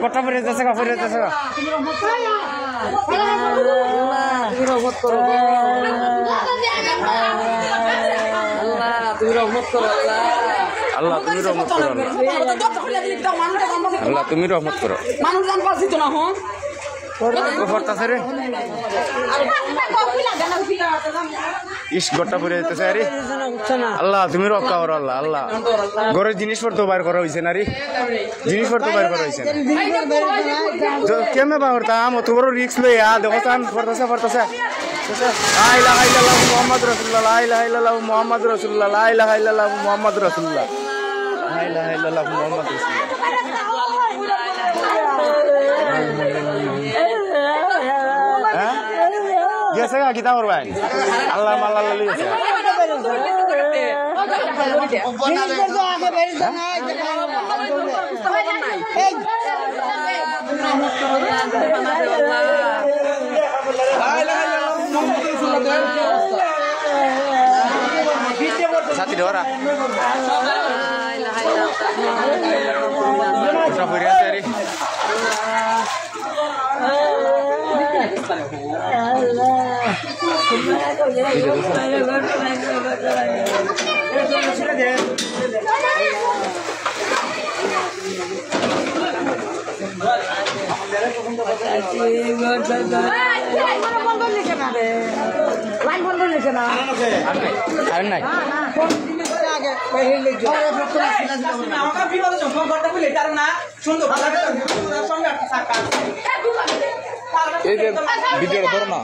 গোটা ফিরে যাচ্ছে গা ফিরে যাচ্ছে গা তুমি রহমত করো তুমি রহমত করো আল্লাহ তুমি রহমত করো আল্লাহ তুমি রহমত করো মানুষ জান পাচ্ছি তো না হন ইস গোটা পরে যেতেছে আরে আল্লাহ তুমি রক্ষা করো আল্লাহ আল্লাহ ঘরের জিনিসপত্র বাইর করা হয়েছে না রে জিনিসপত্র বাইর করা হয়েছে কেমনে বাইর করতাম অত বড় রিস্ক লইয়া দেখো চান পড়তেছে পড়তেছে লা ইলাহা ইল্লাল্লাহু মুহাম্মাদুর রাসূলুল্লাহ লা ইলাহা ইল্লাল্লাহু মুহাম্মাদুর রাসূলুল্লাহ লা ইলাহা ইল্লাল্লাহু মুহাম্মাদুর রাসূলুল্লাহ লা ইলাহা ইল্লাল্লাহু মুহাম্মাদুর রাসূলুল্লাহ গেছে গা কিতা করবেন আল্লাহ মাল্লাহ লই গেছে সাথী ধরা ফিরে আছে রে এই যে ভিডিওটা ধরো না